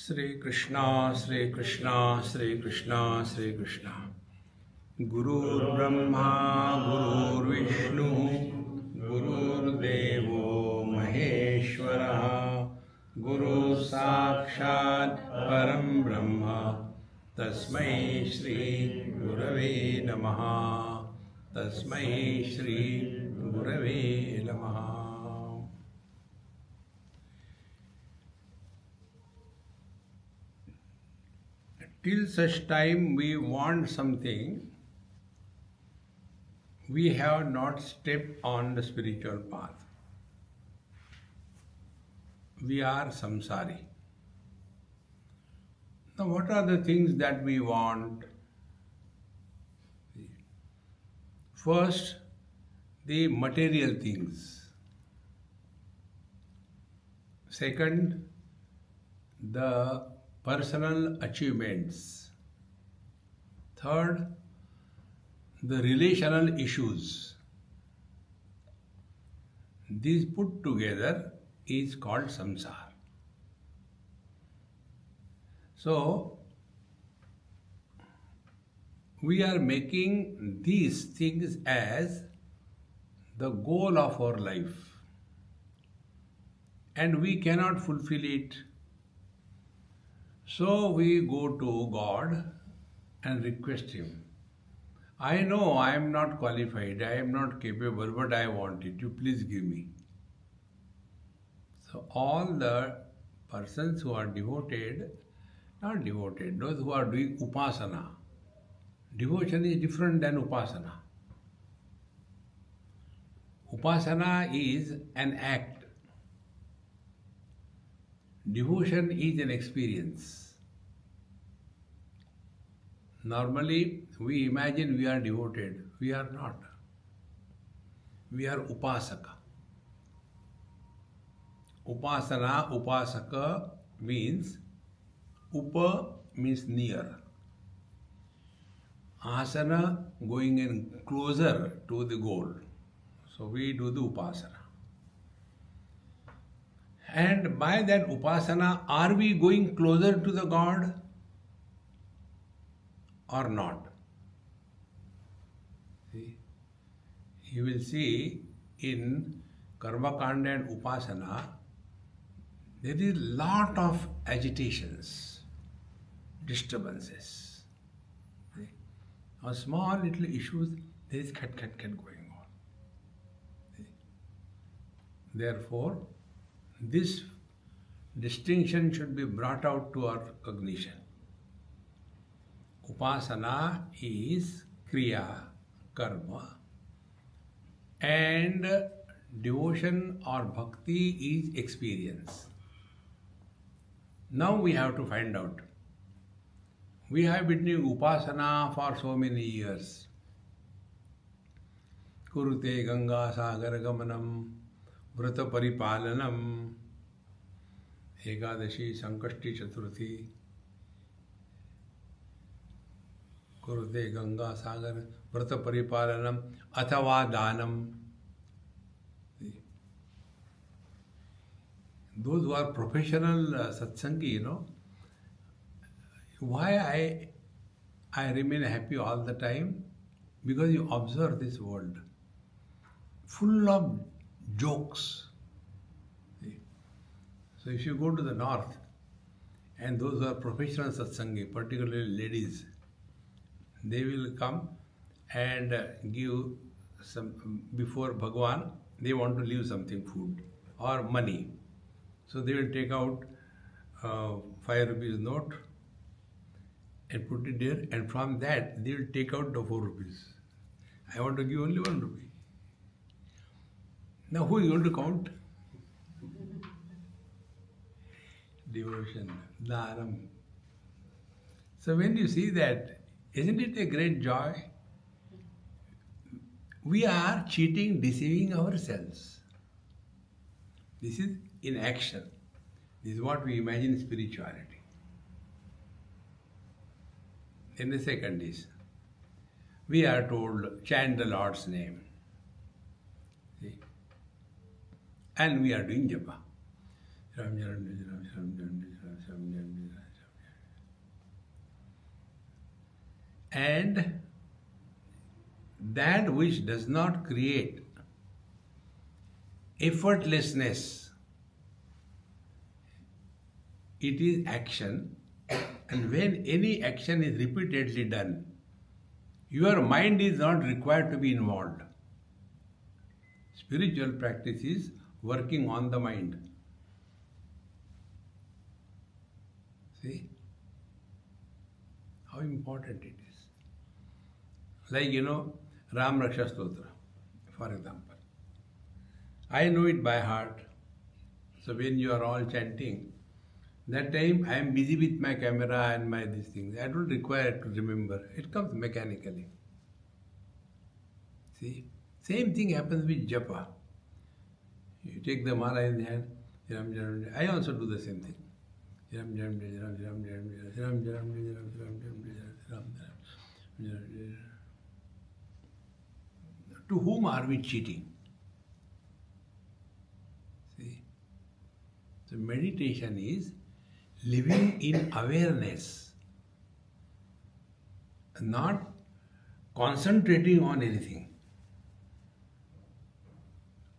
Sri Krishna, Sri Krishna, Sri Krishna, Sri Krishna. Guru Brahma, Guru Vishnu, Guru Devo Maheshwara, Guru Sakshat Param Brahma, Tasmai Shri Gurave Namaha, Tasmai Shri Gurave Namaha. Till such time we want something, we have not stepped on the spiritual path. We are samsari. Now, what are the things that we want? First, the material things. Second, the personal achievements. Third, the relational issues. These put together is called samsara. So, we are making these things as the goal of our life, and we cannot fulfill it. So we go to God and request Him. I know I am not qualified, I am not capable, but I want it. You please give me. So all the persons who are devoted, not devoted, those who are doing upasana. Devotion is different than upasana. Upasana is an act. Devotion is an experience. Normally, we imagine we are devoted. We are not. We are upasaka. Upasana, upasaka means, upa means near. Asana, going in closer to the goal. So we do the upasana. And by that upasana, are we going closer to the God or not? See? You will see in Karma Kanda and Upasana, there is lot of agitations, disturbances. See? On small little issues, there is cat going on. See? Therefore, this distinction should be brought out to our cognition. Upasana is kriya, karma, and devotion or bhakti is experience. Now we have to find out. We have been doing upasana for so many years. Kurute Ganga Sagar Gamanam, Vrata Paripalanam, Ekadashi Sankashti Chaturthi, Kurute Ganga Sagar, Vrata Paripalanam, Athava Danam. Those who are professional satsangi, why I remain happy all the time? Because you observe this world, full of jokes. See? So if you go to the north, and those who are professional satsangi, particularly ladies, they will come and give some, before Bhagwan, they want to leave something, food or money. So they will take out 5 rupees note and put it there, and from that they will take out the 4 rupees. I want to give only 1 rupee. Now who is going to count? Devotion, dharam. So when you see that, isn't it a great joy? We are cheating, deceiving ourselves. This is in action. This is what we imagine spirituality. Then the second is, we are told, chant the Lord's name. See? And we are doing japa. Ram Ram Ram Ram Ram Ram Ram Ram Ram. And that which does not create effortlessness, it is action. And when any action is repeatedly done, your mind is not required to be involved. Spiritual practice is working on the mind. See how important it is. Like, Ram Raksha Stotra, for example. I know it by heart. So when you are all chanting, that time I am busy with my camera and my these things. I don't require to remember. It comes mechanically. See? Same thing happens with japa. You take the mala in the hand. Ram, Ram, Ram. I also do the same thing. Ram, Ram, Ram, Ram, Ram, Ram, Ram, Ram, Ram, Ram, Ram, Ram. To whom are we cheating? See? So meditation is living in awareness, not concentrating on anything.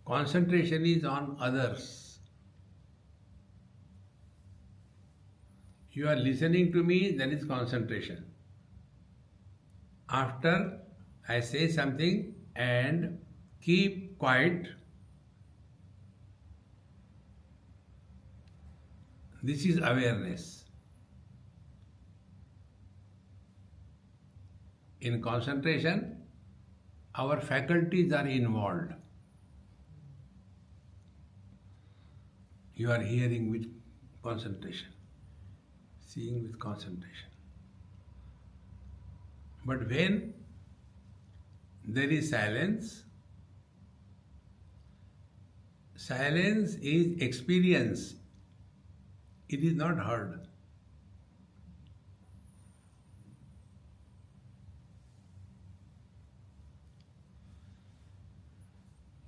Concentration is on others. You are listening to me, that is concentration. After I say something and keep quiet, this is awareness. In concentration, our faculties are involved. You are hearing with concentration, seeing with concentration. But when there is silence, silence is experience. It is not heard.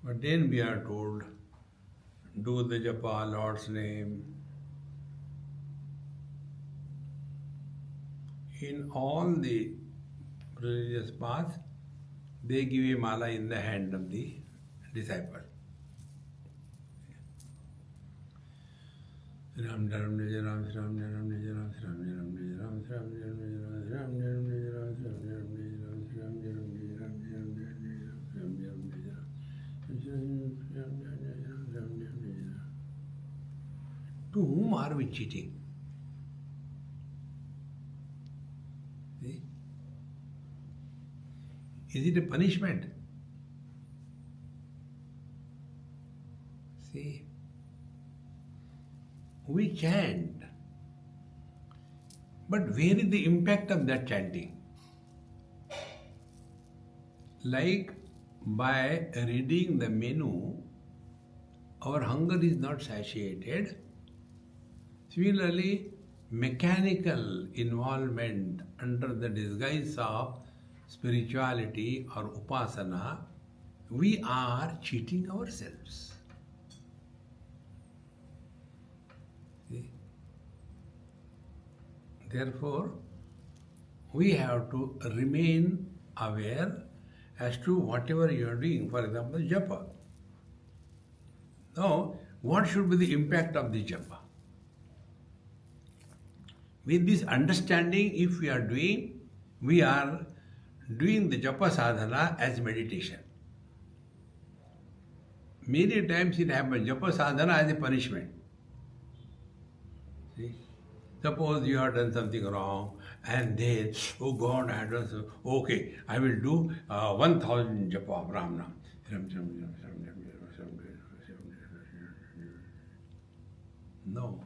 But then we are told, do the japa, Lord's name. In all the religious paths, they give a mala in the hand of the disciple. Ram Ram Ram Ram Ram Ram Ram Ram Ram Ram Ram Ram. To whom are we cheating? See? Is it a punishment? See? We chant, but where is the impact of that chanting? Like by reading the menu, our hunger is not satiated. Similarly, mechanical involvement under the disguise of spirituality or upasana, we are cheating ourselves. See? Therefore, we have to remain aware as to whatever you are doing. For example, japa. Now, what should be the impact of the japa? With this understanding, if we are doing the japa sadhana as meditation. Many times it happens, japa sadhana as a punishment. See? Suppose you have done something wrong and then, oh God, I have done so. Okay, I will do 1000 japa of Ram Nam. No.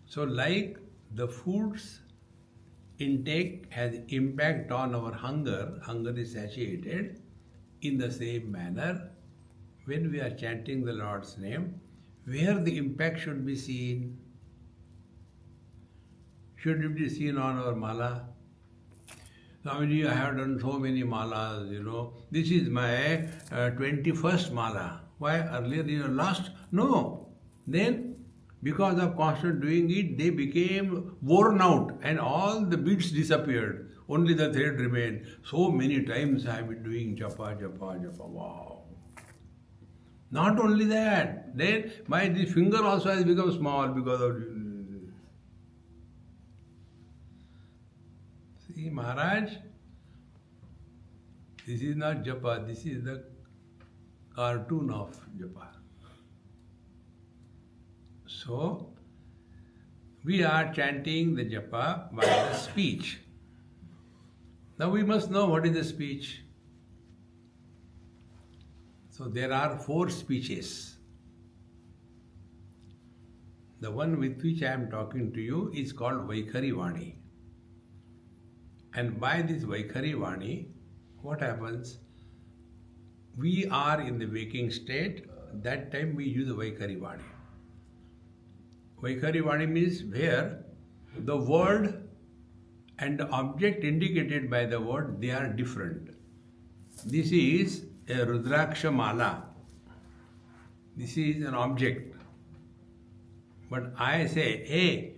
So like the food's intake has impact on our hunger is satiated, in the same manner, when we are chanting the Lord's name, where the impact should be seen? Should it be seen on our mala? Swamiji, I have done so many malas, This is my 21st mala. Why? Earlier you lost? No. Then, because of constant doing it, they became worn out and all the beads disappeared. Only the thread remained. So many times I have been doing japa, japa, japa. Wow. Not only that, then my this finger also has become small because of. See, Maharaj, this is not japa, this is the cartoon of japa. So, we are chanting the japa by the speech. Now we must know what is the speech. So there are 4 speeches. The one with which I am talking to you is called Vaikhari Vani. And by this Vaikhari Vani, what happens? We are in the waking state, that time we use Vaikhari Vani. Vaikhari Vani means where the word and the object indicated by the word, they are different. This is a Rudraksha Mala. This is an object. But I say, hey,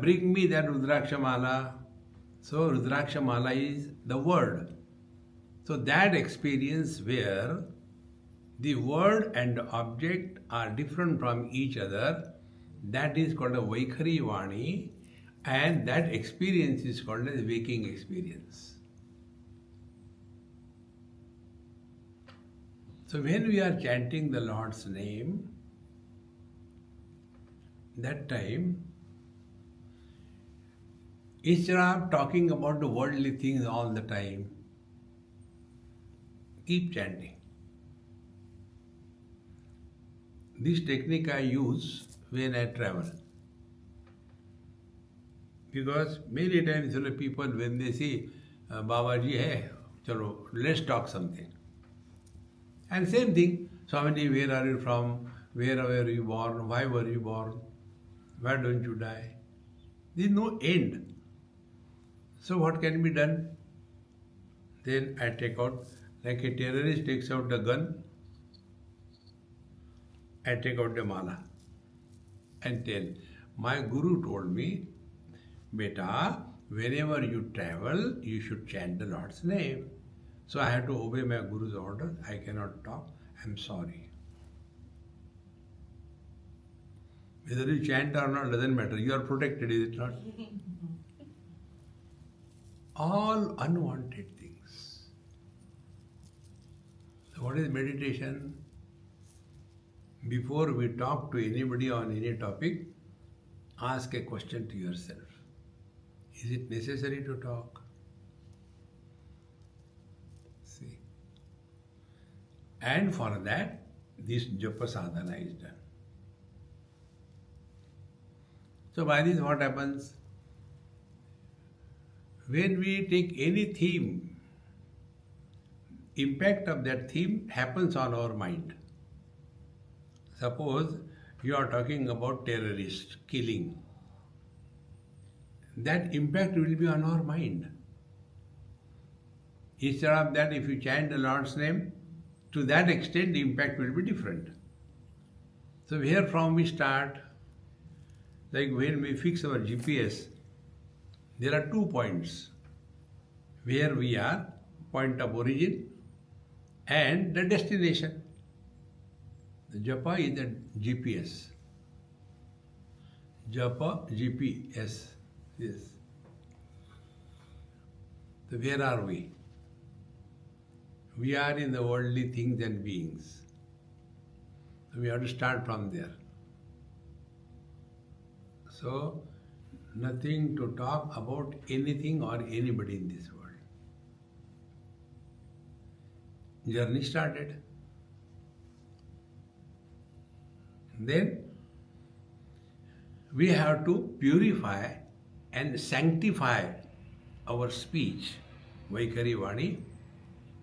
bring me that Rudraksha Mala. So Rudraksha Mala is the word. So that experience where the word and the object are different from each other, that is called a Vaikhari Vani, and that experience is called a waking experience. So when we are chanting the Lord's name, that time, instead of talking about the worldly things all the time, keep chanting. This technique I use when I travel. Because many times people, when they see Babaji, hey, chalo, let's talk something. And same thing, Swamiji, where are you from? Where were you born? Why were you born? Why don't you die? There is no end. So what can be done? Then I take out, like a terrorist takes out the gun, I take out the mala and tell, my Guru told me, Beta, whenever you travel, you should chant the Lord's name. So I have to obey my Guru's order. I cannot talk. I'm sorry. Whether you chant or not doesn't matter. You are protected, is it not? All unwanted things. So what is meditation? Before we talk to anybody on any topic, ask a question to yourself. Is it necessary to talk? See. And for that, this japa sadhana is done. So by this what happens? When we take any theme, impact of that theme happens on our mind. Suppose you are talking about terrorists, killing. That impact will be on our mind. Instead of that, if you chant the Lord's name, to that extent the impact will be different. So here from we start, like when we fix our GPS, there are 2 points where we are, point of origin and the destination. The japa is the GPS. Japa, GPS. Yes. So where are we? We are in the worldly things and beings. So we have to start from there. So, nothing to talk about anything or anybody in this world. Journey started. Then, we have to purify and sanctify our speech, Vaikhari Vani,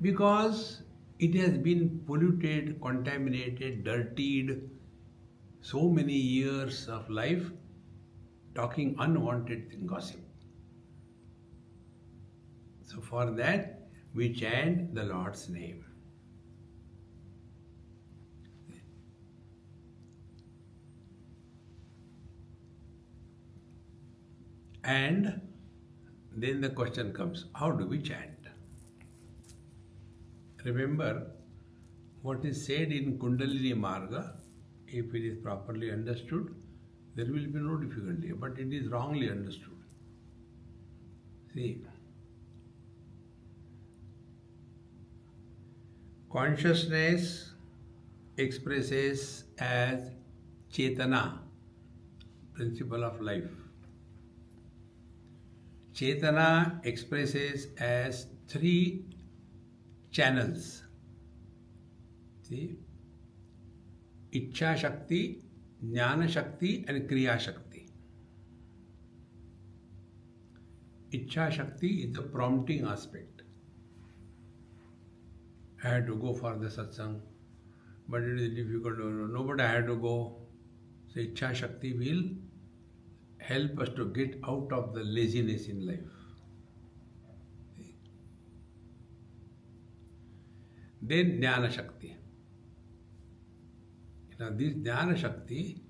because it has been polluted, contaminated, dirtied, so many years of life talking unwanted gossip. So for that, we chant the Lord's name. And then the question comes, how do we chant? Remember, what is said in Kundalini Marga, if it is properly understood, there will be no difficulty, but it is wrongly understood. See, consciousness expresses as Chetana, principle of life. Chetana expresses as three channels. See, Ichcha Shakti, Jnana Shakti and Kriya Shakti. Ichcha Shakti is the prompting aspect. I had to go for the satsang, but it is difficult. No, but I had to go. So Ichcha Shakti will help us to get out of the laziness in life. Then Jnana Shakti. Now this Jnana Shakti,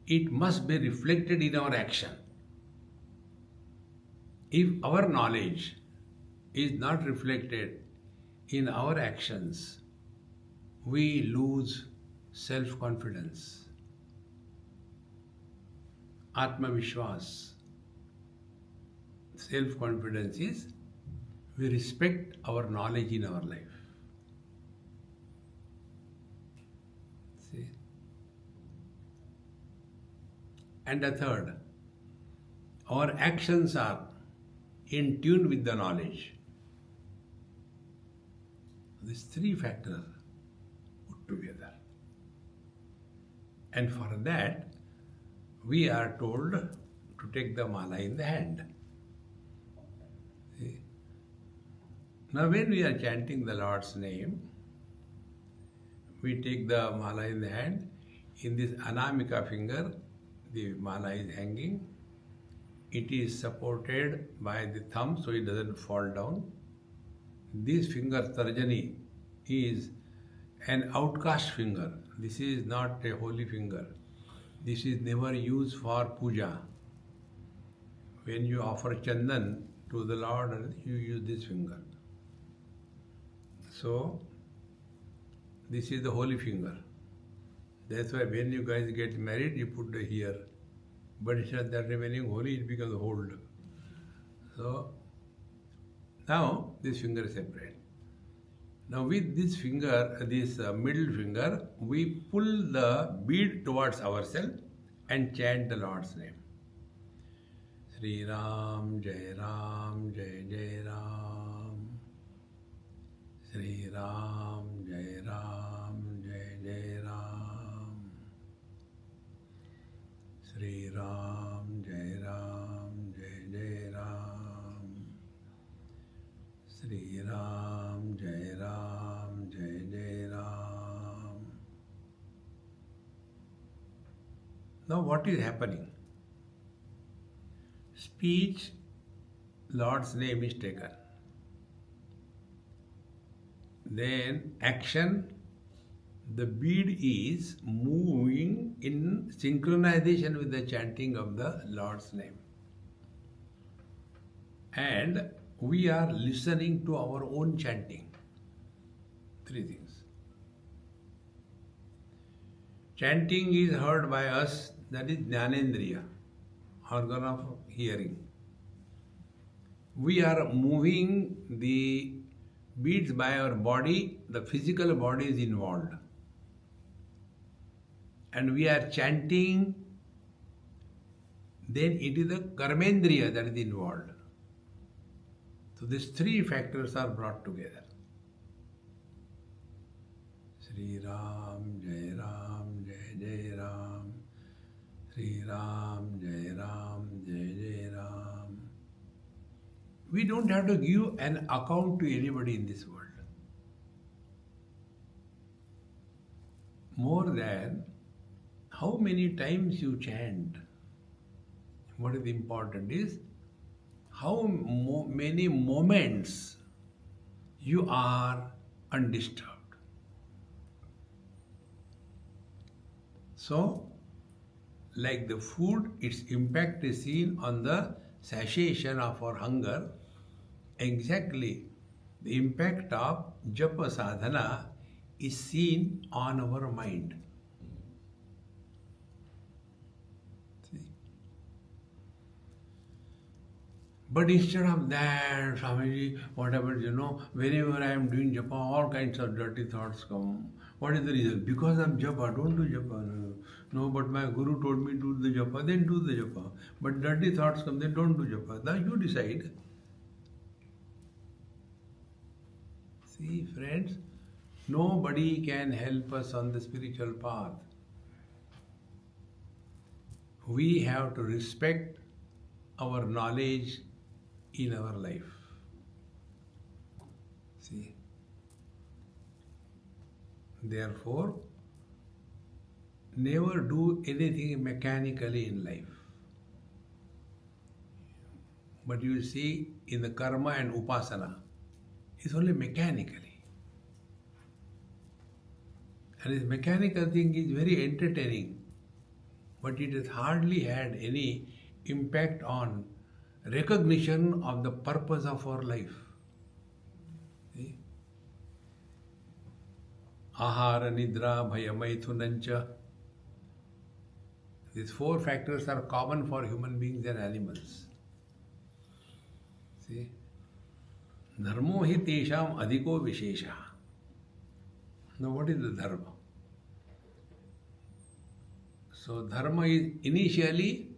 it must be reflected in our action. If our knowledge is not reflected in our actions, we lose self-confidence, Atma Vishwas. Self-confidence is we respect our knowledge in our life. See? And the third, our actions are in tune with the knowledge. These three factors put together. And for that, we are told to take the mala in the hand. See? Now when we are chanting the Lord's name, we take the mala in the hand. In this Anamika finger, the mala is hanging. It is supported by the thumb so it doesn't fall down. This finger, Tarjani, is an outcast finger. This is not a holy finger. This is never used for puja. When you offer chandan to the Lord, you use this finger. So, this is the holy finger. That's why when you guys get married, you put the here. But instead of that remaining holy, it becomes hold. So, now this finger is separate. Now with this finger, this middle finger, we pull the bead towards ourselves and chant the Lord's name. Sri Ram, Jai Ram, Jai Jai Ram. Sri Ram, Jai Ram, Jai Jai Ram. Sri Ram, Jai Ram, Jai Jai Ram. Sri Ram, Jai Ram, Jai Jai Ram. Now what is happening? Speech, Lord's name is taken. Then action, the bead is moving in synchronization with the chanting of the Lord's name. And we are listening to our own chanting. Three things. Chanting is heard by us, that is Jnanendriya, organ of hearing. We are moving the beats by our body, the physical body is involved. And we are chanting, then it is the Karmendriya that is involved. So these three factors are brought together. Sri Ram, Jai Ram, Jai Jai Ram. Sri Ram, Jai Ram, Jai Jai Ram. We don't have to give an account to anybody in this world. More than how many times you chant. What is important is how many moments you are undisturbed. So, like the food, its impact is seen on the satiation of our hunger, exactly the impact of japa sadhana is seen on our mind. See? But instead of that, Swamiji, whatever, whenever I am doing japa, all kinds of dirty thoughts come. What is the reason? Because I'm japa, don't do japa. No, but my guru told me to do the japa, then do the japa. But dirty thoughts come, then don't do japa. Now you decide. See, friends, nobody can help us on the spiritual path. We have to respect our knowledge in our life. See, therefore, never do anything mechanically in life. But you see, in the karma and upasana, it's only mechanically. And this mechanical thing is very entertaining, but it has hardly had any impact on recognition of the purpose of our life. See? Ahara, nidra, bhaya, maithunancha. These four factors are common for human beings and animals. See? Dharmo hi tesham adhiko vishesha. Now what is the dharma? So dharma is initially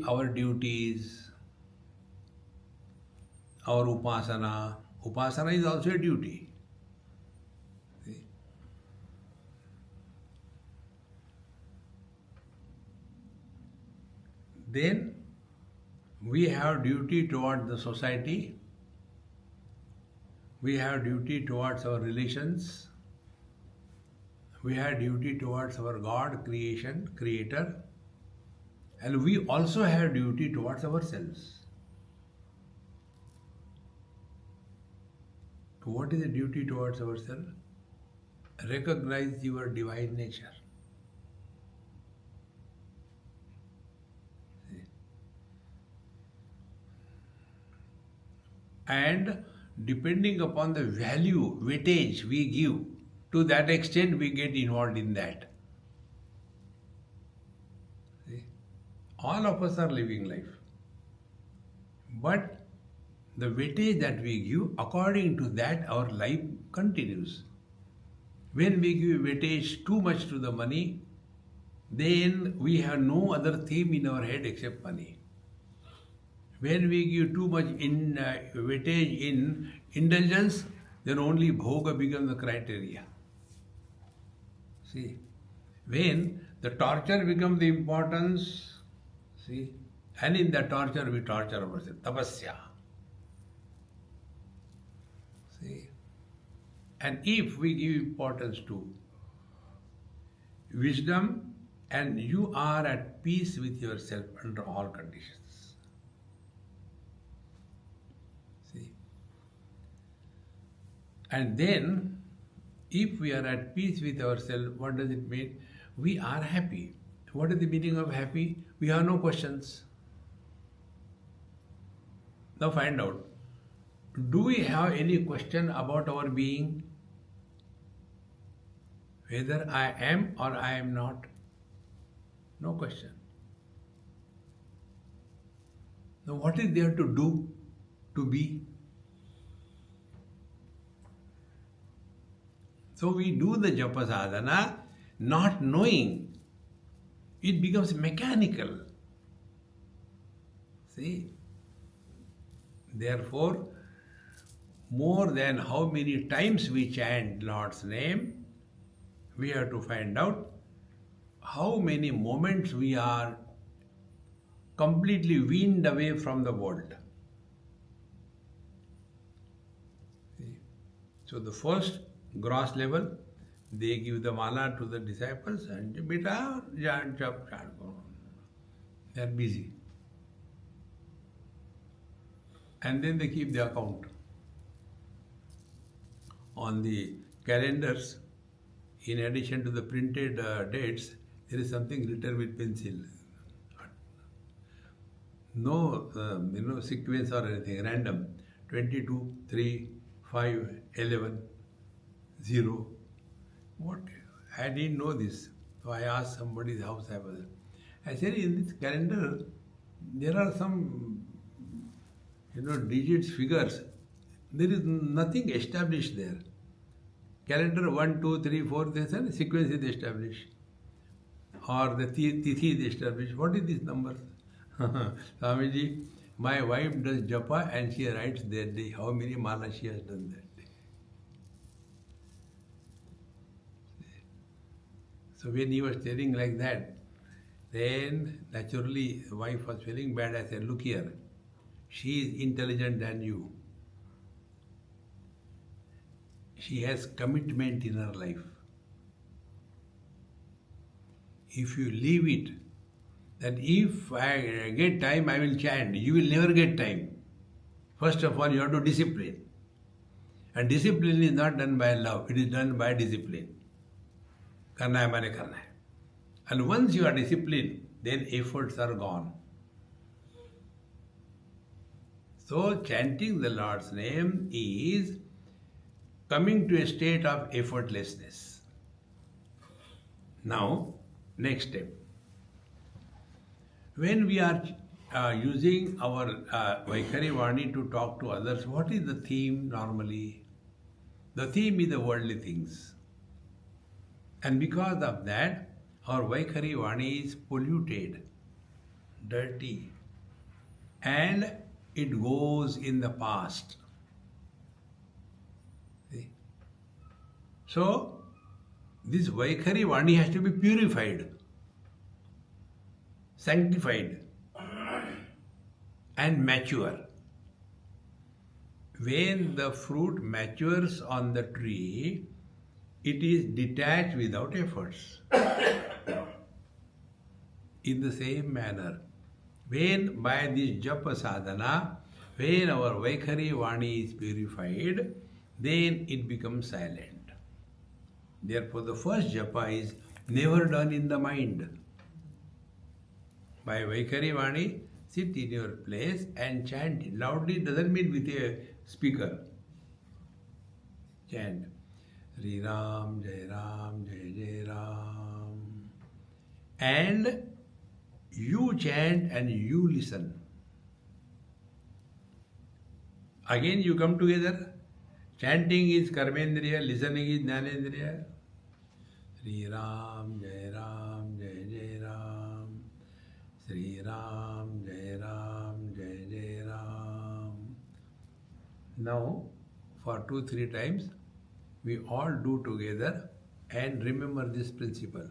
our duties, our upasana. Upasana is also a duty. See? Then we have duty towards the society. We have duty towards our relations. We have duty towards our God, creator. And we also have duty towards ourselves. What is the duty towards ourselves? Recognize your divine nature. See? And depending upon the value, weightage we give, to that extent we get involved in that. See? All of us are living life. But the weightage that we give, according to that our life continues. When we give weightage too much to the money, then we have no other theme in our head except money. When we give too much weightage in indulgence, then only bhoga becomes the criteria. See, when the torture becomes the importance, see, and in the torture we torture ourselves, tapasya. See, and if we give importance to wisdom, and you are at peace with yourself under all conditions. See, and then if we are at peace with ourselves, what does it mean? We are happy. What is the meaning of happy? We have no questions. Now find out. Do we have any question about our being? Whether I am or I am not? No question. Now what is there to do, to be? So we do the japa sadhana not knowing. It becomes mechanical. See? Therefore, more than how many times we chant Lord's name, we have to find out how many moments we are completely weaned away from the world. See? So the first gross level, they give the mala to the disciples and beta, they are busy. And then they keep the account. On the calendars, in addition to the printed dates, there is something written with pencil. No, sequence or anything, random. 22, 3, 5, 11, 0. What? I didn't know this. So I asked somebody's house I was. I said, in this calendar, there are some, digits, figures. There is nothing established there. Calendar 1, 2, 3, 4, there's a sequence is established. Or the tithi is established. What is this number? Swamiji, my wife does japa and she writes that day how many malas she has done that day. So when he was telling like that, then naturally the wife was feeling bad. I said, look here, she is intelligent than you. She has commitment in her life. If you leave it, that if I get time, I will chant, you will never get time. First of all, you have to discipline. And discipline is not done by love, it is done by discipline. Karna hai mane karna hai. And once you are disciplined, then efforts are gone. So chanting the Lord's name is coming to a state of effortlessness. Now, next step. When we are using our Vaikhari Vani to talk to others, what is the theme normally? The theme is the worldly things. And because of that, our Vaikhari Vani is polluted, dirty, and it goes in the past. See? So, this Vaikhari Vani has to be purified, sanctified, and mature. When the fruit matures on the tree, it is detached without efforts. In the same manner, when by this japa sadhana, when our Vaikhari Vani is purified, then it becomes silent. Therefore, the first japa is never done in the mind. By Vaikhari Vani, sit in your place and chant it. Loudly doesn't mean with a speaker. Chant. Sri Ram, Jai Ram, Jai Jai Ram. And you chant and you listen. Again you come together. Chanting is Karmendriya, listening is Jnanendriya. Sri Ram, Jai Ram, Jai Jai Ram. Sri Ram, Jai Ram, Jai Jai Ram. Now, for 2-3 times, we all do together and remember this principle.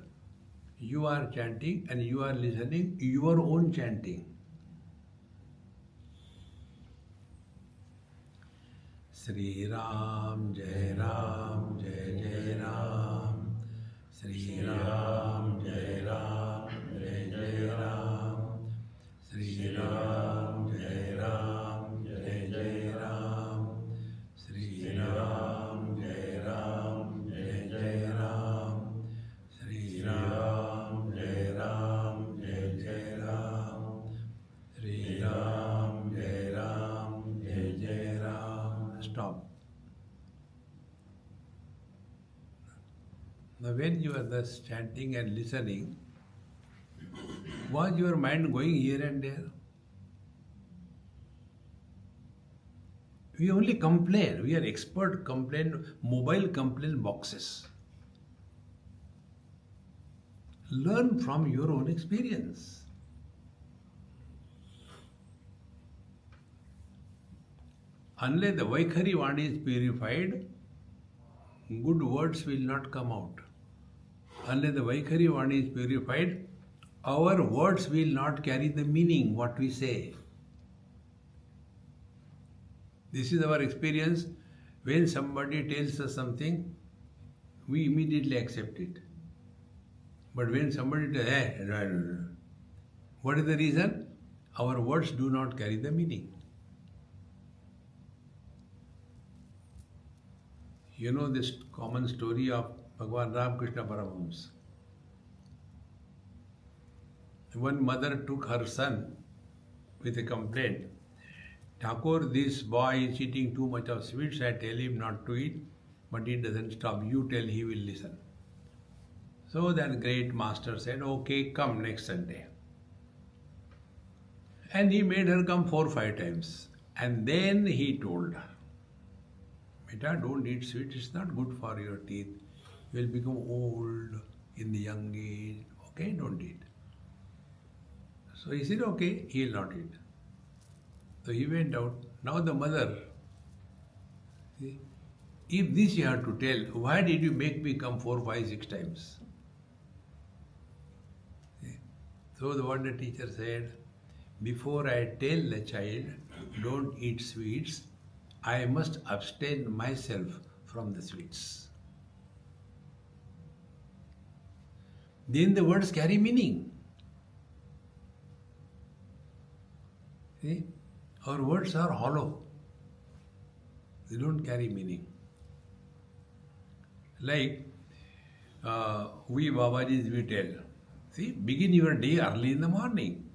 You are chanting and you are listening your own chanting. Sri Ram, Jai Ram, Jai Jai Ram. Sri Ram, Jai Ram, Jai Jai Ram. Sri Ram, Jai Ram, Jai Jai Ram. Sri Ram, Jai Ram, Jai Jai Ram. Sri Ram, Jai Ram, Jai Jai Ram. Sri Ram, Jai Ram, Jai Jai Ram. Stop. Now when you are thus chanting and listening, was your mind going here and there? We only complain. We are expert mobile complaint boxes. Learn from your own experience. Unless the Vaikhari Vani is purified, good words will not come out. Unless the Vaikhari Vani is purified, our words will not carry the meaning what we say. This is our experience. When somebody tells us something, we immediately accept it. But when somebody tells, what is the reason? Our words do not carry the meaning. You know this common story of Bhagavan Ramakrishna Paramahamsa. One mother took her son with a complaint. Thakur, this boy is eating too much of sweets. I tell him not to eat, but he doesn't stop. You tell, he will listen. So that great master said, okay, come next Sunday. And he made her come 4-5 times. And then he told her, Beta, don't eat sweets, it's not good for your teeth. You will become old in the young age. Okay, don't eat. So he said, okay, he will not eat. So he went out. Now the mother, see, if this you have to tell, why did you make me come 4, 5, 6 times? See? So what the teacher said, before I tell the child, don't eat sweets, I must abstain myself from the sweets. Then the words carry meaning. See? Our words are hollow. They don't carry meaning. Like we Babajis, we tell, see, begin your day early in the morning.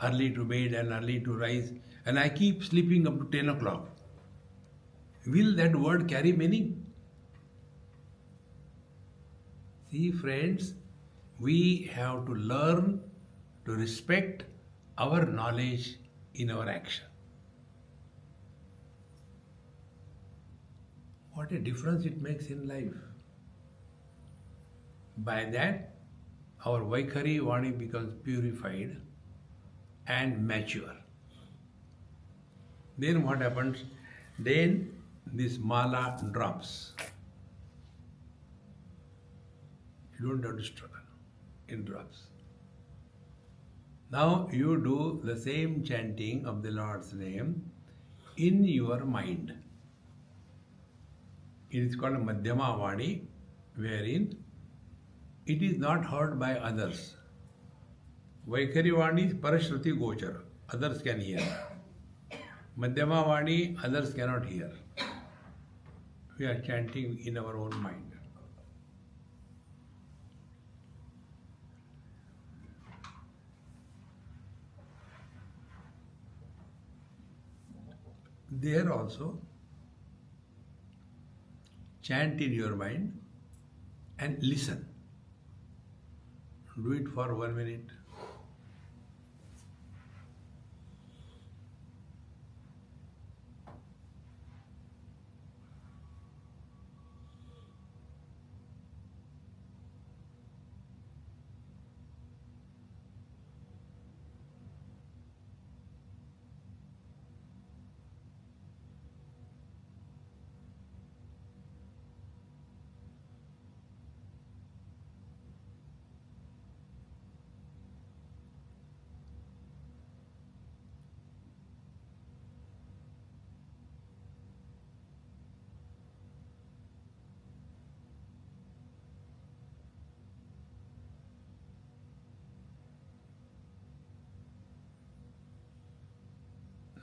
Early to bed and early to rise. And I keep sleeping up to 10 o'clock. Will that word carry meaning? See, friends, we have to learn to respect our knowledge in our action. What a difference it makes in life. By that, our Vaikhari Vani becomes purified and mature. Then what happens? Then this mala drops. You don't have to struggle. It drops. Now you do the same chanting of the Lord's name in your mind. It is called Madhyama Vani, wherein it is not heard by others. Vaikhari Vani is Parashruti Gochar. Others can hear. Madhyama Vani, others cannot hear. We are chanting in our own mind. There also, chant in your mind and listen. Do it for 1 minute.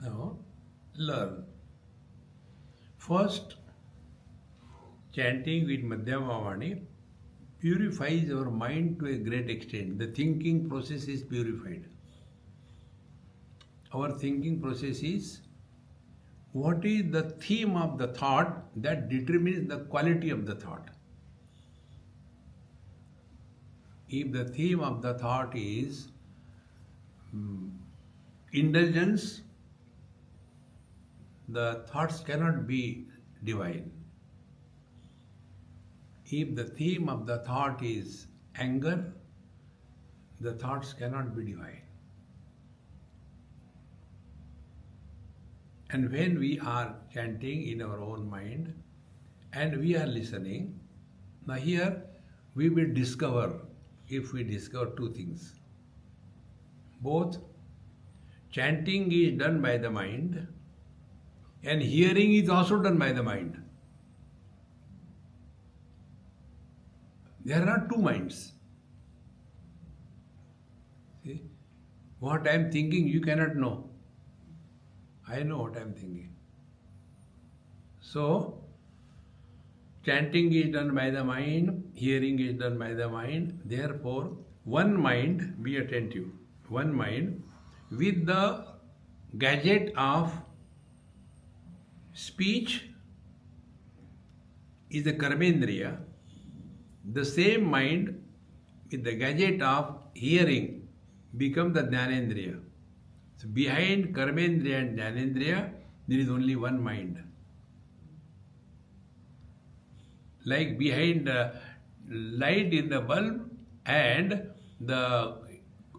Now, learn. First, chanting with Madhyama Vani purifies our mind to a great extent. The thinking process is purified. Our thinking process is what is the theme of the thought that determines the quality of the thought. If the theme of the thought is indulgence, the thoughts cannot be divine. If the theme of the thought is anger, the thoughts cannot be divine. And when we are chanting in our own mind and we are listening, now here we will discover, if we discover two things. Both chanting is done by the mind and hearing is also done by the mind. There are two minds. See, what I am thinking you cannot know. I know what I am thinking. So, chanting is done by the mind, hearing is done by the mind. Therefore, one mind, be attentive, one mind with the gadget of speech is the karmendriya, the same mind with the gadget of hearing become the jnanendriya. So behind karmendriya and jnanendriya, there is only one mind. Like behind the light in the bulb and the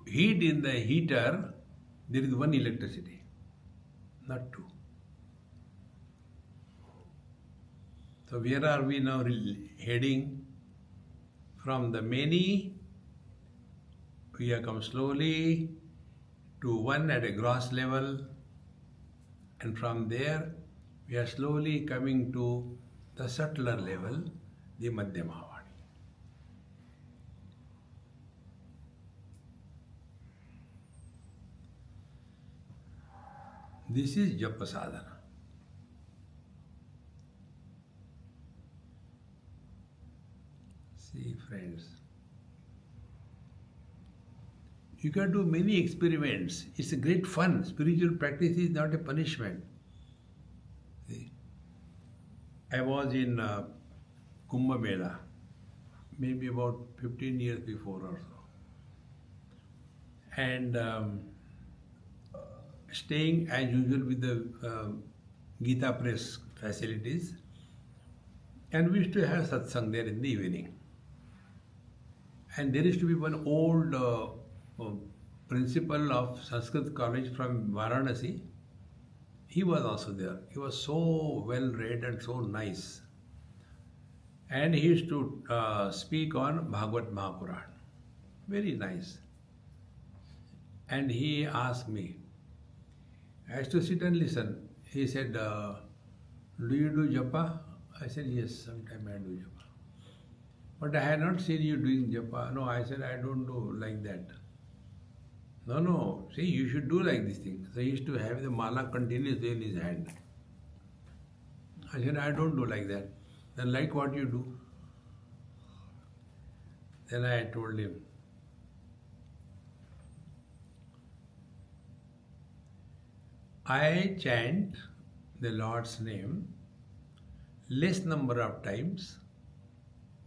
heat in the heater, there is one electricity, not two. So where are we now heading? From the many, we have come slowly to one at a gross level, and from there we are slowly coming to the subtler level, the Madhyamavani. This is Japa Sadhana. See, friends, you can do many experiments. It's a great fun. Spiritual practice is not a punishment. See, I was in Kumbh Mela, maybe about 15 years before or so. And staying as usual with the Gita Press facilities. And we used to have satsang there in the evening. And there used to be one old principal of Sanskrit college from Varanasi. He was also there. He was so well read and so nice. And he used to speak on Bhagavad Mahapuran. Very nice. And he asked me, I used to sit and listen. He said, do you do japa? I said, yes, sometimes I do japa. But I had not seen you doing japa. No, I said, I don't do like that. No, see, you should do like this thing. So he used to have the mala continuously in his hand. I said, I don't do like that. Then like what you do? Then I told him, I chant the Lord's name less number of times,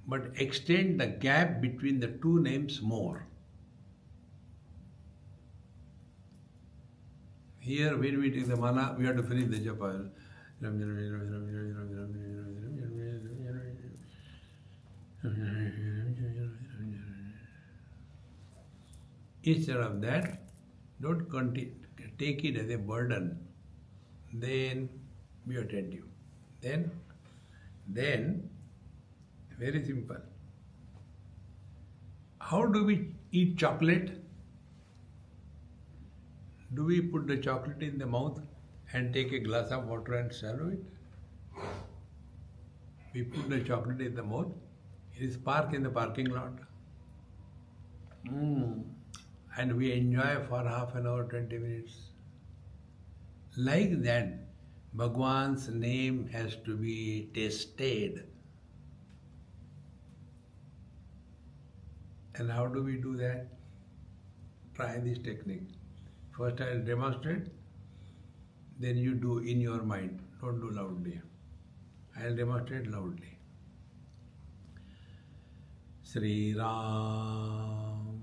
but extend the gap between the two names more. Here, when we take the mala, we have to finish the japa. Instead of that, don't take it as a burden. Then be attentive. Then, very simple. How do we eat chocolate? Do we put the chocolate in the mouth and take a glass of water and swallow it? We put the chocolate in the mouth. It is parked in the parking lot. And we enjoy for half an hour, 20 minutes. Like that, Bhagwan's name has to be tasted. And how do we do that? Try this technique. First I will demonstrate, then you do in your mind. Don't do loudly. I will demonstrate loudly. Sri Ram.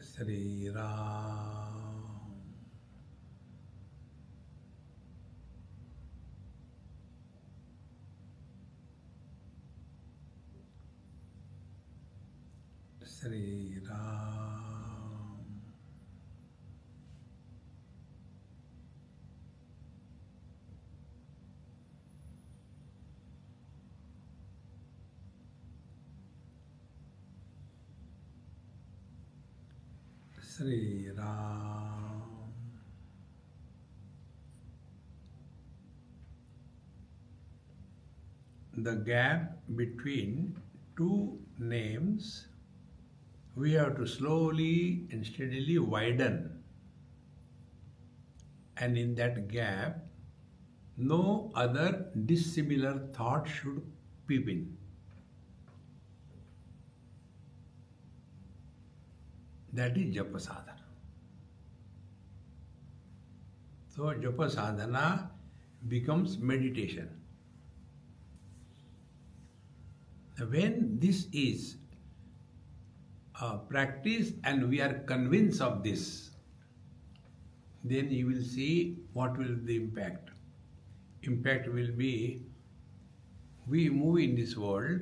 Sri Ram. Sri Ram. Sri Ram. The gap between two names we have to slowly and steadily widen. And in that gap, no other dissimilar thought should peep in. That is japa sadhana. So japa sadhana becomes meditation. When this is practice and we are convinced of this, then you will see what will be the impact. Impact will be, we move in this world,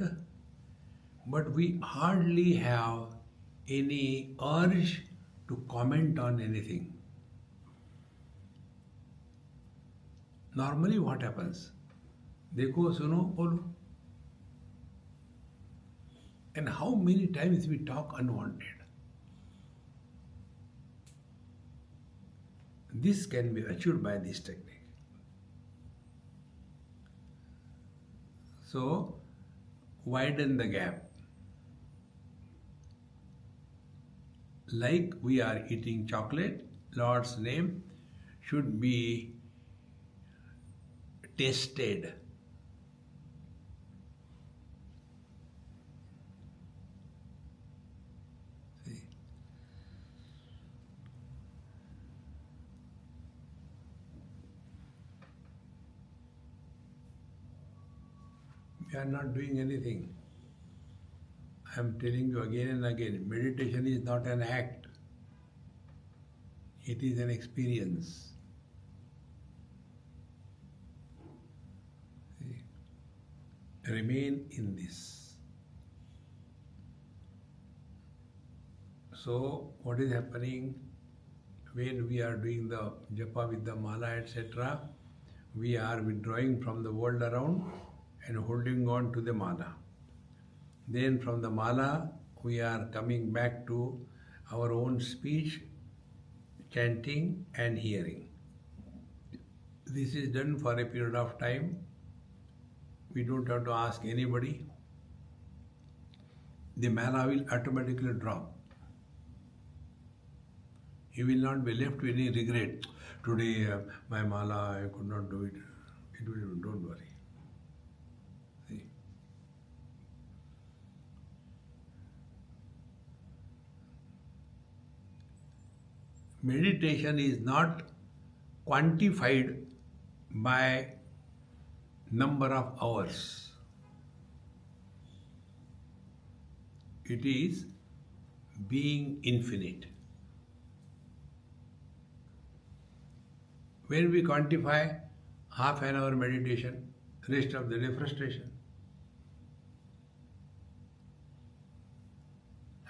but we hardly have any urge to comment on anything. Normally what happens? Dekho, suno, bolo. And how many times we talk unwanted? This can be achieved by this technique. So, widen the gap. Like we are eating chocolate, Lord's name should be tasted. See? We are not doing anything. I am telling you again and again, meditation is not an act. It is an experience. See? Remain in this. So, what is happening when we are doing the japa with the mala, etc.? We are withdrawing from the world around and holding on to the mala. Then from the mala, we are coming back to our own speech, chanting and hearing. This is done for a period of time. We don't have to ask anybody. The mala will automatically drop. You will not be left with any regret. Today, my mala, I could not do it. Don't worry. See? Meditation is not quantified by number of hours. It is being infinite. When we quantify half an hour meditation, rest of the day frustration.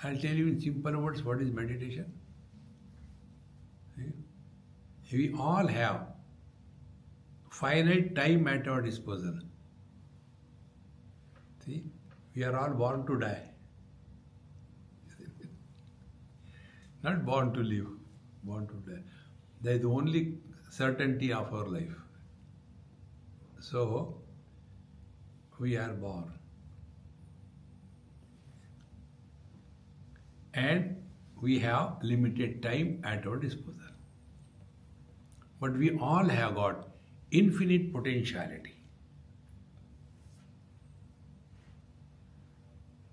I'll tell you in simple words what is meditation. We all have finite time at our disposal. See, we are all born to die. Not born to live, born to die. That is the only certainty of our life. So, we are born. And we have limited time at our disposal. But we all have got infinite potentiality.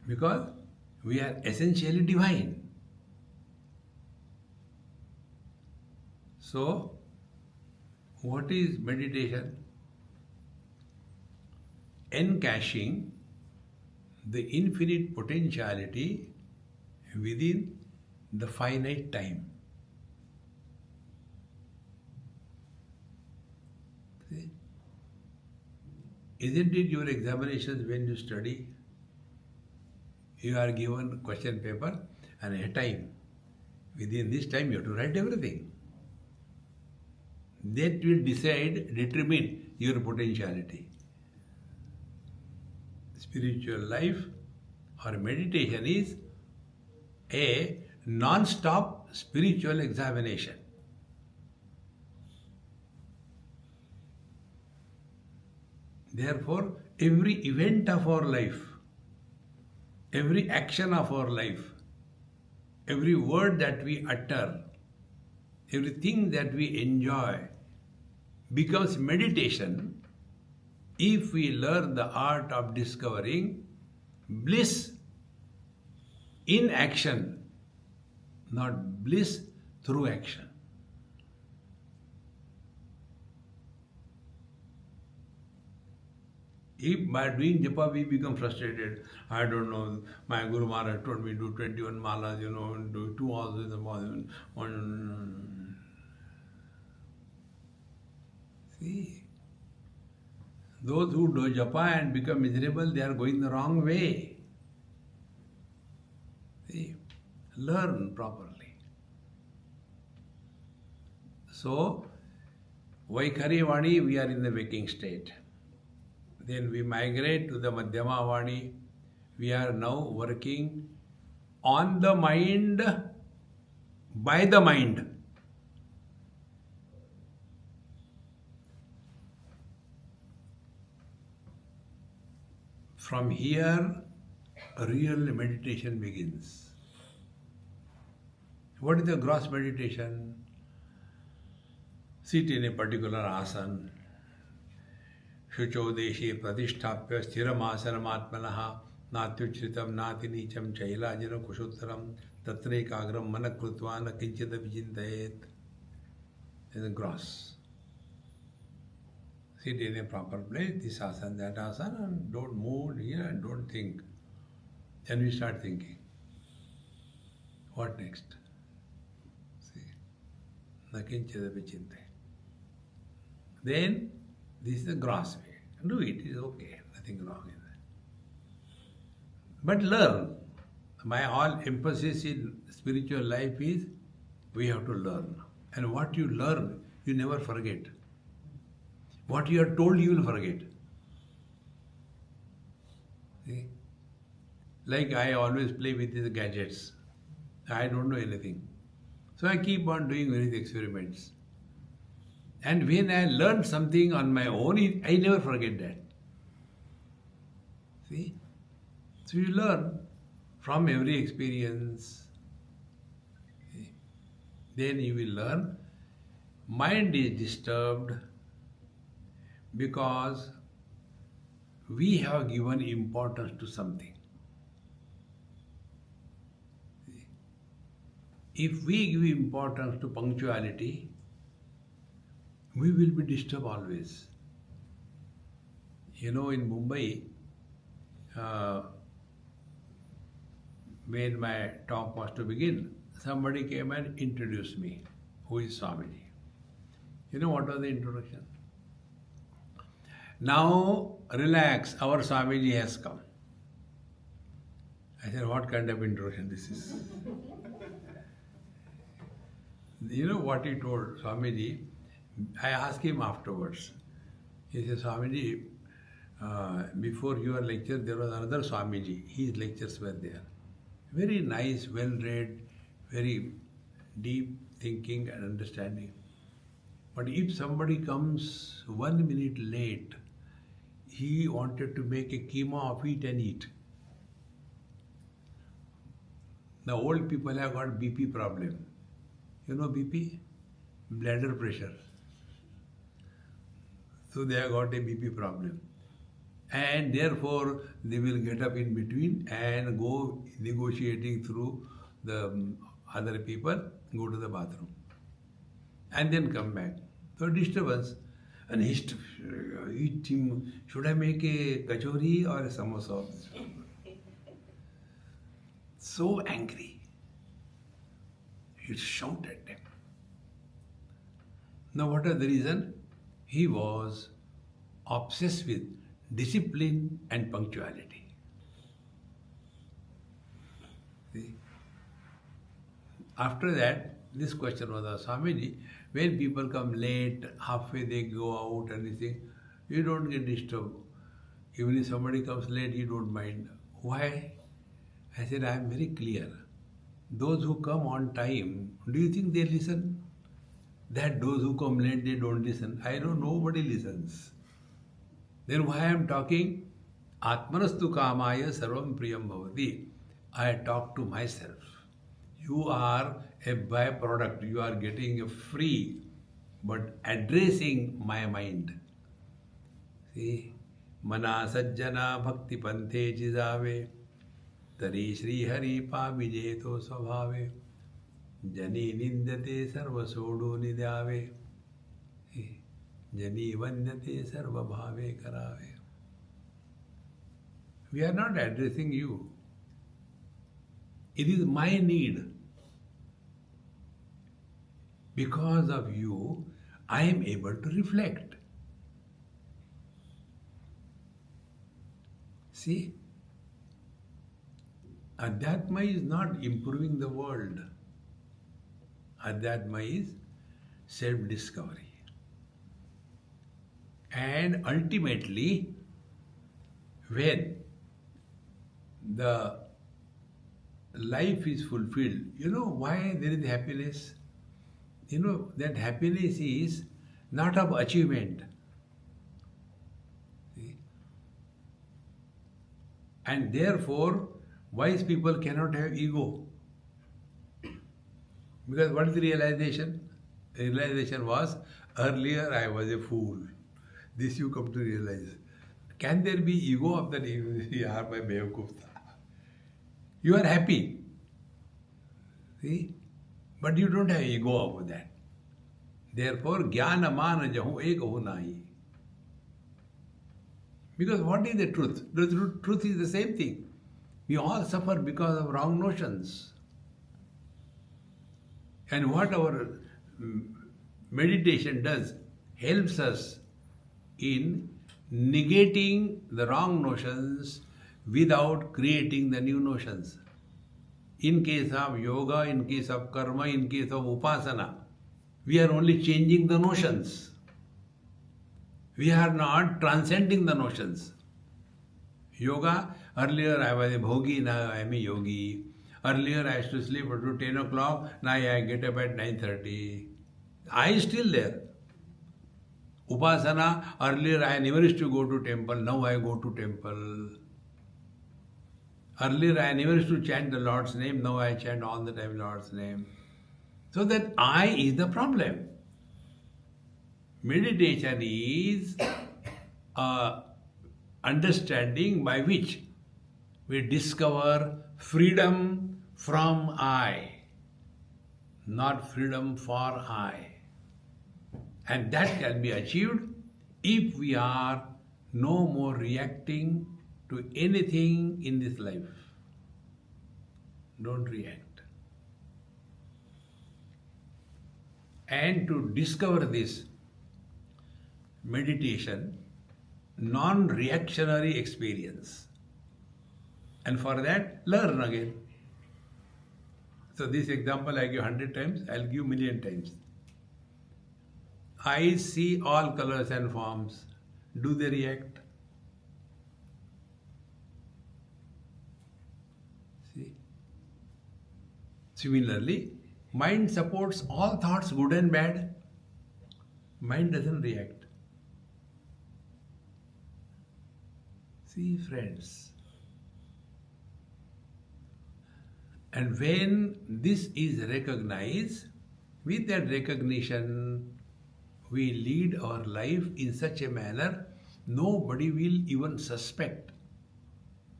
Because we are essentially divine. So, what is meditation? Encashing the infinite potentiality within the finite time. See? Isn't it your examinations when you study? You are given question paper and a time. Within this time you have to write everything. That will determine your potentiality. Spiritual life or meditation is a non-stop spiritual examination. Therefore, every event of our life, every action of our life, every word that we utter, everything that we enjoy becomes meditation if we learn the art of discovering bliss in action, not bliss through action. If by doing japa we become frustrated, I don't know, my Guru Maharaj told me do 21 malas, do 2 hours in the morning. See, those who do japa and become miserable, they are going the wrong way. See, learn properly. So, Vaikhari Vani, we are in the waking state. Then we migrate to the Madhyama Vani. We are now working on the mind, by the mind. From here, real meditation begins. What is the gross meditation? Sit in a particular asana. Shucho deshe pratisthapya sthiram asanam atmanaha natyuchritam nati nicham chailajana kushottaram tatre kagram manakrutva na kinchita vijintayet. Is the gross. Sit in a proper place, this asana, that asana, and don't move here and don't think. Then we start thinking. What next? See. Na kinchita vijintayet. Then, this is the gross way. Do it is okay, nothing wrong in that. But learn. My all emphasis in spiritual life is we have to learn. And what you learn, you never forget. What you are told, you will forget. See? Like I always play with these gadgets. I don't know anything. So I keep on doing various experiments. And when I learn something on my own, I never forget that. See? So you learn from every experience. See? Then you will learn. Mind is disturbed because we have given importance to something. See? If we give importance to punctuality, we will be disturbed always. In Mumbai, when my talk was to begin, somebody came and introduced me, who is Swamiji. You know what was the introduction? Now, relax, our Swamiji has come. I said, what kind of introduction this is? You know what he told Swamiji? I asked him afterwards. He said, Swamiji, before your lecture, there was another Swamiji. His lectures were there. Very nice, well-read, very deep thinking and understanding. But if somebody comes 1 minute late, he wanted to make a keema of it and eat. The old people have got BP problem. You know BP? Bladder pressure. So they have got a BP problem. And therefore, they will get up in between and go negotiating through the other people, go to the bathroom. And then come back. So disturbance. And eating, should I make a kachori or a samosa? So angry. He shouted at them. Now what is the reason? He was obsessed with discipline and punctuality. See? After that, this question was asked, Swamiji, when people come late, halfway they go out and they say, you don't get disturbed. Even if somebody comes late, you don't mind. Why? I said, I am very clear. Those who come on time, do you think they listen? That those who come late, they don't listen. I know nobody listens. Then why I am talking? Atmanastu kamaya sarvam priyam bhavati. I talk to myself. You are a byproduct. You are getting a free, but addressing my mind. See? Mana sajjana bhakti panthe jidave. Tari Shri Hari pa vijeto svabhave. Jani nindate sarva sodu nidave. Jani vandate sarva bhave karave. We are not addressing you. It is my need. Because of you, I am able to reflect. See? Adhyatma is not improving the world. Adhyatma is self-discovery. And ultimately, when the life is fulfilled, you know why there is happiness? You know that happiness is not of achievement. See? And therefore, wise people cannot have ego. Because what is the realization? The realization was, earlier I was a fool. This you come to realize. Can there be ego of that? Yaar, main bevkoof tha. You are happy. See? But you don't have ego of that. Therefore, jnana mana jahu ek ho nahi. Because what is the truth? The truth is the same thing. We all suffer because of wrong notions. And what our meditation does, helps us in negating the wrong notions without creating the new notions. In case of yoga, in case of karma, in case of upasana, we are only changing the notions. We are not transcending the notions. Yoga, earlier I was a bhogi, now I am a yogi. Earlier I used to sleep until 10 o'clock, now I get up at 9:30. I is still there. Upasana, earlier I never used to go to temple, now I go to temple. Earlier I never used to chant the Lord's name, now I chant all the time Lord's name. So that I is the problem. Meditation is a understanding by which we discover freedom from I, not freedom for I. And that can be achieved if we are no more reacting to anything in this life. Don't react. And to discover this, meditation, non-reactionary experience. And for that, learn again. So this example I give 100 times, I'll give million times. Eyes see all colors and forms. Do they react? See? Similarly, mind supports all thoughts, good and bad. Mind doesn't react. See, friends. And when this is recognized, with that recognition, we lead our life in such a manner, nobody will even suspect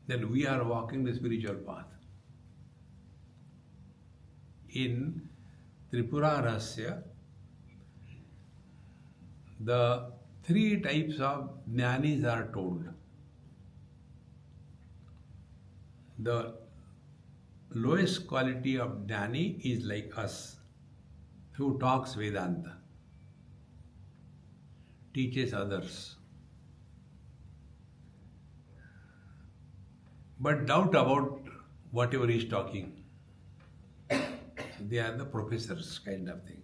that we are walking the spiritual path. In Tripura Rahasya, the 3 types of jnanis are told. The lowest quality of jnani is like us, who talks Vedanta, teaches others, but doubt about whatever he is talking. They are the professors kind of thing.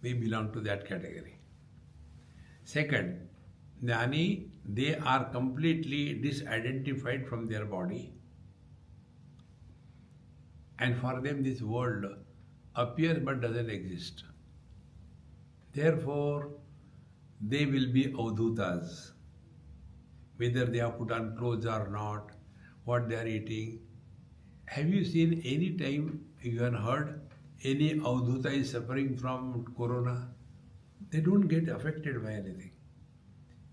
We belong to that category. Second, jnani, they are completely disidentified from their body. And for them this world appears but doesn't exist. Therefore, they will be avdhutas. Whether they have put on clothes or not, what they are eating. Have you seen any time you have heard any avdhuta is suffering from corona? They don't get affected by anything.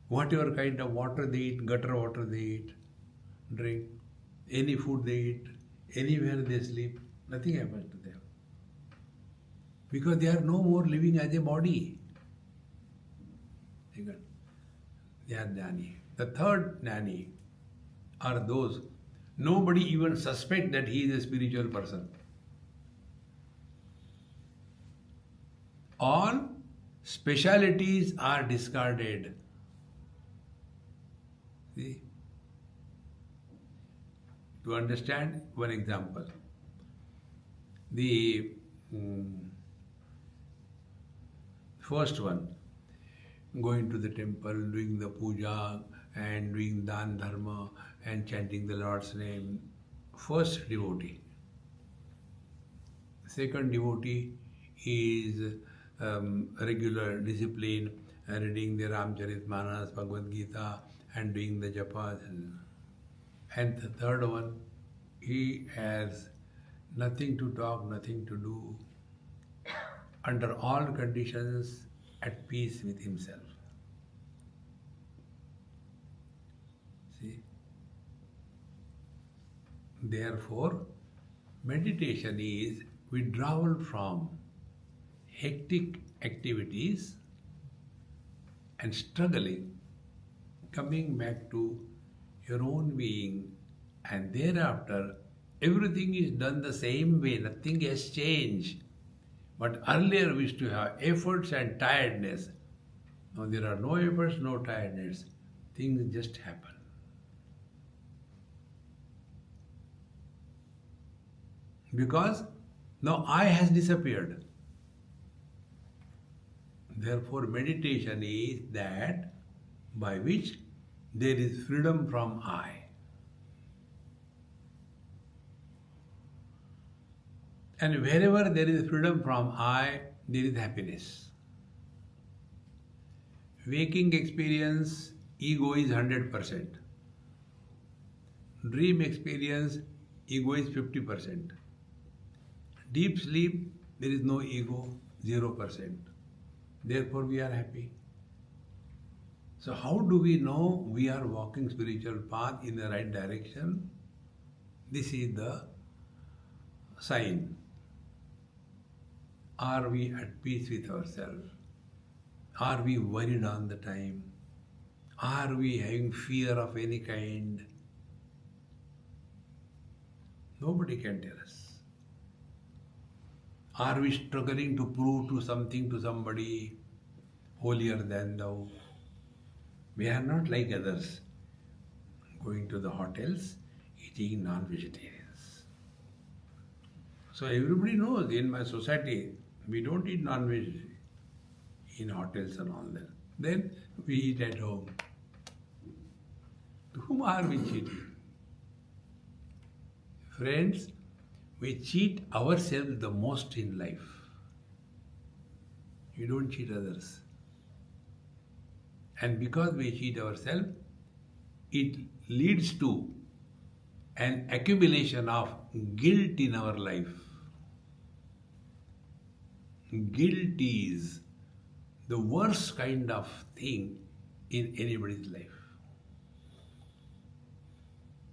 Whatever kind of water they eat, gutter water they eat, drink, any food they eat, anywhere they sleep, nothing happens to them. because they are no more living as a body. They are jnani. The third jnani are those nobody even suspect that he is a spiritual person. All specialities are discarded. See? To understand one example, the first one, going to the temple, doing the puja and doing dan dharma and chanting the Lord's name, first devotee. Second devotee is regular discipline, reading the Ramcharitmanas, Bhagavad Gita and doing the japas. And the third one, he has nothing to talk, nothing to do, under all conditions at peace with himself. See? Therefore, meditation is withdrawal from hectic activities and struggling, coming back to your own being, and thereafter everything is done the same way, nothing has changed. But earlier we used to have efforts and tiredness. Now there are no efforts, no tiredness. Things just happen. Because now I has disappeared. Therefore meditation is that by which there is freedom from I. And wherever there is freedom from I, there is happiness. Waking experience, ego is 100%. Dream experience, ego is 50%. Deep sleep, there is no ego, 0%. Therefore we are happy. So how do we know we are walking spiritual path in the right direction? This is the sign. Are we at peace with ourselves? Are we worried all the time? Are we having fear of any kind? Nobody can tell us. Are we struggling to prove to something to somebody holier than thou? We are not like others, going to the hotels, eating non-vegetarians. So everybody knows in my society, we don't eat non-veg in hotels and all that. Then we eat at home. To whom are we cheating? Friends, we cheat ourselves the most in life. We don't cheat others. And because we cheat ourselves, it leads to an accumulation of guilt in our life. Guilt is the worst kind of thing in anybody's life.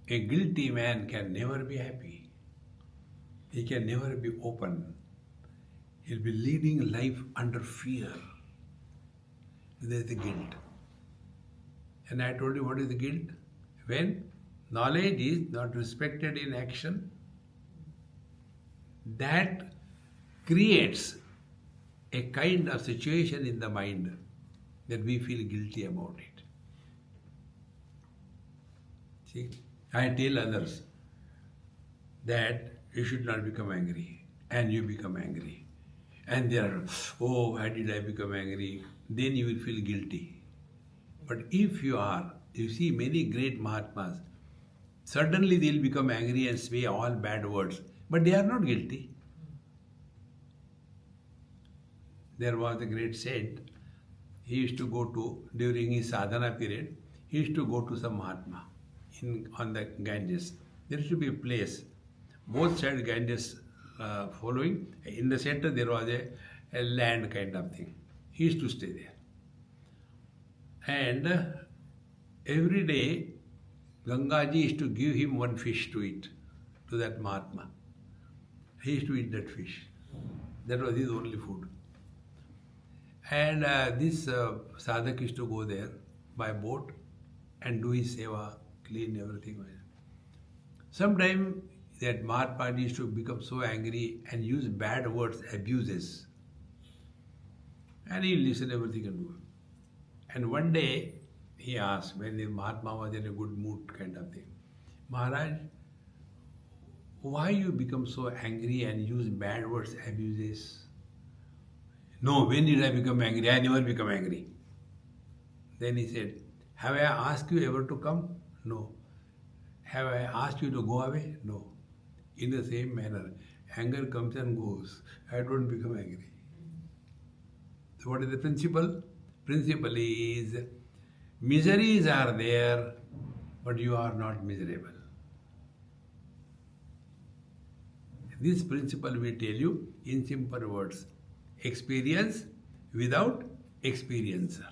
A guilty man can never be happy. He can never be open. He'll be leading life under fear. There is the guilt. And I told you what is the guilt? When knowledge is not respected in action, that creates a kind of situation in the mind that we feel guilty about it. See, I tell others that you should not become angry, and you become angry. And they are, oh, why did I become angry? Then you will feel guilty. But if you see many great Mahatmas, suddenly they will become angry and say all bad words, but they are not guilty. There was a great saint, he used to go to, during his sadhana period, he used to go to some Mahatma on the Ganges. There used to be a place, both sides Ganges following. In the center there was a land kind of thing. He used to stay there. And every day Gangaji used to give him one fish to eat, to that Mahatma. He used to eat that fish. That was his only food. And this sadhak used to go there by boat and do his seva, clean everything. Sometimes that Mahatma used to become so angry and use bad words, abuses. And he listened everything and do. And one day he asked, when the Mahatma was in a good mood kind of thing, Maharaj, why you become so angry and use bad words, abuses? No, when did I become angry? I never become angry. Then he said, have I asked you ever to come? No. Have I asked you to go away? No. In the same manner, anger comes and goes. I don't become angry. So what is the principle? Principle is, miseries are there, but you are not miserable. This principle we tell you in simple words. Experience without experiencer.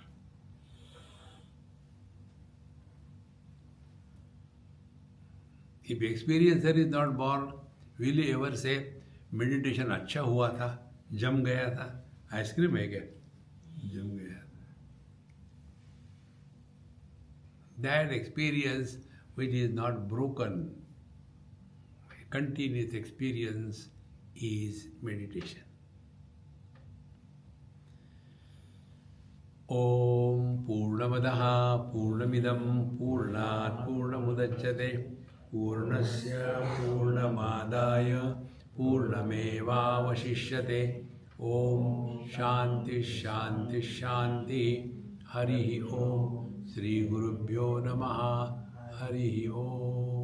If experiencer is not born, will you ever say, meditation अच्छा हुआ था, जम गया था? Ice cream है क्या? जम गया. That experience which is not broken, continuous experience is meditation. Om Purnamadaha Purnamidam Purnat Purnamudachyate Purnasya Purnamadaya Purnamevavashishyate. Om Shanti Shanti Shanti. Harihi Om. Sri Gurubhyo Namaha. Harihi Om.